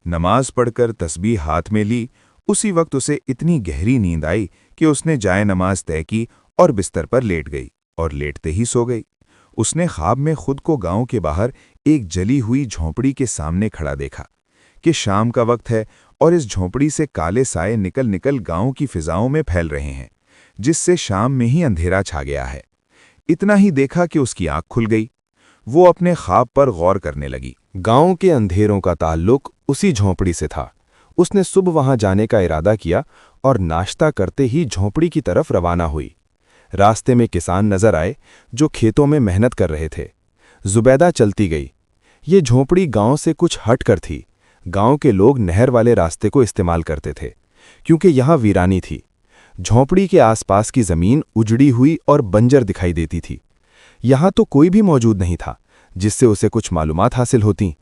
नमाज पढ़कर तस्बीह हाथ में ली, उसी वक्त उसे इतनी गहरी नींद आई कि उसने जाए नमाज तय की और बिस्तर पर लेट गई और लेटते ही सो गई। उसने ख्वाब में खुद को गांव के बाहर एक जली हुई झोंपड़ी के सामने खड़ा देखा कि शाम का वक्त है और इस झोंपड़ी से काले साए निकल निकल गांव की फिजाओं में फैल रहे हैं, जिससे शाम में ही अंधेरा छा गया है। इतना ही देखा कि उसकी आंख खुल गई। वो अपने ख्वाब पर गौर करने लगी। गांव के अंधेरों का ताल्लुक उसी झोंपड़ी से था। उसने सुबह वहां जाने का इरादा किया और नाश्ता करते ही झोंपड़ी की तरफ रवाना हुई। रास्ते में किसान नजर आए जो खेतों में मेहनत कर रहे थे। जुबैदा चलती गई। ये झोंपड़ी गांव से कुछ हट कर थी। गांव के लोग नहर वाले रास्ते को इस्तेमाल करते थे क्योंकि यहां वीरानी थी। झोंपड़ी के आसपास की जमीन उजड़ी हुई और बंजर दिखाई देती थी। यहां तो कोई भी मौजूद नहीं था जिससे उसे कुछ मालूमात हासिल होती।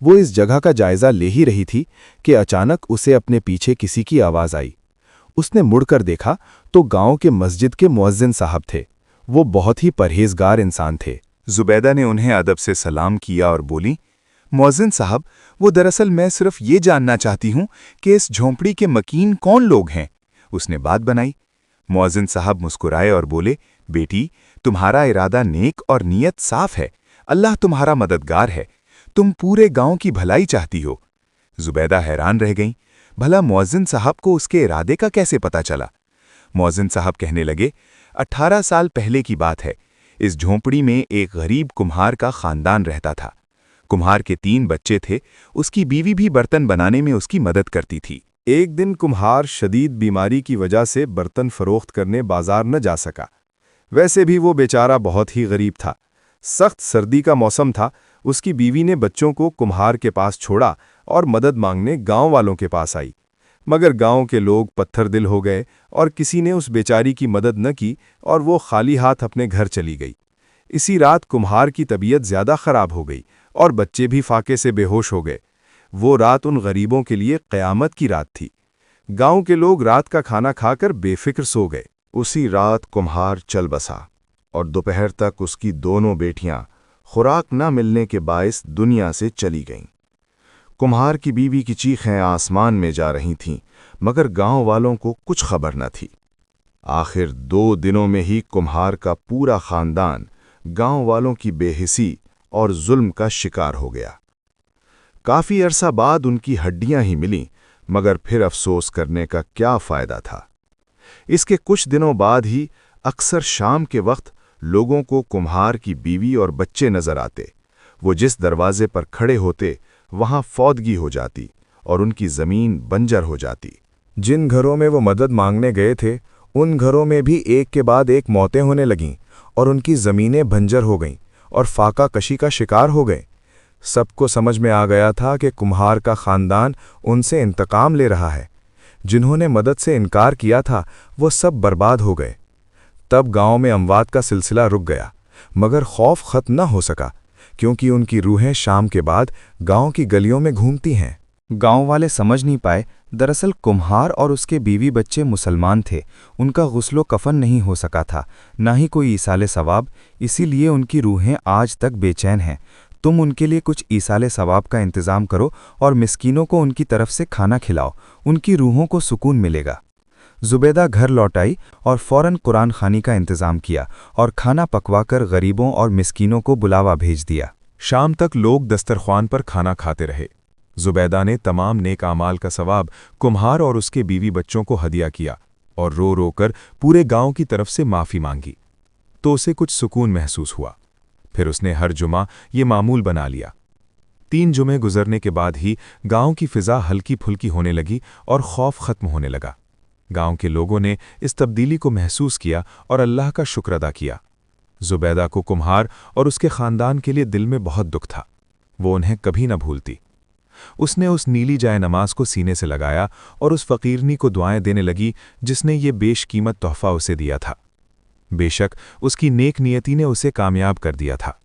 वो इस जगह का जायजा ले ही रही थी कि अचानक उसे अपने पीछे किसी की आवाज आई। उसने मुड़कर देखा तो गांव के मस्जिद के मुअज्जिन साहब थे। वो बहुत ही परहेजगार इंसान थे। जुबैदा ने उन्हें अदब से सलाम किया और बोली, मुअज्जिन साहब, वो दरअसल मैं सिर्फ ये जानना चाहती हूँ कि इस झोंपड़ी के मकीन कौन लोग हैं। उसने बात बनाई। मुअज्जिन साहब मुस्कुराए और बोले, बेटी, तुम्हारा इरादा नेक और नीयत साफ है। अल्लाह तुम्हारा मददगार है। तुम पूरे गांव की भलाई चाहती हो। जुबैदा हैरान रह गईं। भला मुअज्जिन साहब को उसके इरादे का कैसे पता चला? मुअज्जिन साहब कहने लगे, 18 साल पहले की बात है। इस झोंपड़ी में एक गरीब कुम्हार का खानदान रहता था। कुम्हार के 3 बच्चे थे। उसकी बीवी भी बर्तन बनाने में उसकी मदद करती थी। एक दिन कुम्हार शदीद बीमारी की वजह से बर्तन फरोख्त करने बाजार न जा सका। वैसे भी वो बेचारा बहुत ही गरीब था। सख्त सर्दी का मौसम था। उसकी बीवी ने बच्चों को कुम्हार के पास छोड़ा और मदद मांगने गांव वालों के पास आई। मगर गांव के लोग पत्थर दिल हो गए और किसी ने उस बेचारी की मदद न की और वो खाली हाथ अपने घर चली गई। इसी रात कुम्हार की तबीयत ज्यादा खराब हो गई और बच्चे भी फाके से बेहोश हो गए। वो रात उन गरीबों के लिए क़यामत की रात थी। गांव के लोग रात का खाना खाकर बेफिक्र सो गए। उसी रात कुम्हार चल बसा और दोपहर तक उसकी दोनों बेटियां खुराक न मिलने के बायस दुनिया से चली गईं। कुम्हार की बीवी की चीखें आसमान में जा रही थीं, मगर गांव वालों को कुछ खबर न थी। आखिर 2 दिनों में ही कुम्हार का पूरा खानदान गांव वालों की बेहिसी और जुल्म का शिकार हो गया। काफी अरसा बाद उनकी हड्डियां ही मिलीं, मगर फिर अफसोस करने का क्या फायदा था। इसके कुछ दिनों बाद ही अक्सर शाम के वक्त लोगों को कुम्हार की बीवी और बच्चे नजर आते। वो जिस दरवाजे पर खड़े होते वहां फौदगी हो जाती और उनकी जमीन बंजर हो जाती। जिन घरों में वो मदद मांगने गए थे उन घरों में भी एक के बाद एक मौतें होने लगीं और उनकी जमीनें बंजर हो गईं और फाका कशी का शिकार हो गए। सबको समझ में आ गया था कि कुम्हार का खानदान उनसे इंतकाम ले रहा है। जिन्होंने मदद से इनकार किया था वो सब बर्बाद हो गए। तब गांव में अमवात का सिलसिला रुक गया, मगर खौफ खत्म न हो सका क्योंकि उनकी रूहें शाम के बाद गांव की गलियों में घूमती हैं। गांव वाले समझ नहीं पाए, दरअसल कुम्हार और उसके बीवी बच्चे मुसलमान थे। उनका गुस्लो कफन नहीं हो सका था, ना ही कोई ईसाले सवाब, इसीलिए उनकी रूहें आज तक बेचैन हैं। तुम उनके लिए कुछ ईसाले सवाब का इंतज़ाम करो और मिस्कीनों को उनकी तरफ से खाना खिलाओ, उनकी रूहों को सुकून मिलेगा। जुबैदा घर लौट आई और फौरन कुरान खानी का इंतज़ाम किया और खाना पकवाकर गरीबों और मिस्कीनों को बुलावा भेज दिया। शाम तक लोग दस्तरख्वान पर खाना खाते रहे। जुबैदा ने तमाम नेक आमाल का सवाब कुम्हार और उसके बीवी बच्चों को हदिया किया और रो रो कर पूरे गांव की तरफ से माफ़ी मांगी, तो उसे कुछ सुकून महसूस हुआ। फिर उसने हर जुमा ये मामूल बना लिया। 3 जुमे गुजरने के बाद ही गांव की फिजा हल्की फुल्की होने लगी और खौफ खत्म होने लगा। गांव के लोगों ने इस तब्दीली को महसूस किया और अल्लाह का शुक्र अदा किया। जुबैदा को कुम्हार और उसके ख़ानदान के लिए दिल में बहुत दुख था। वो उन्हें कभी न भूलती। उसने उस नीली जाए नमाज को सीने से लगाया और उस फ़कीरनी को दुआएं देने लगी जिसने ये बेशकीमत तोहफ़ा उसे दिया था। बेशक उसकी नेक नियति ने उसे कामयाब कर दिया था।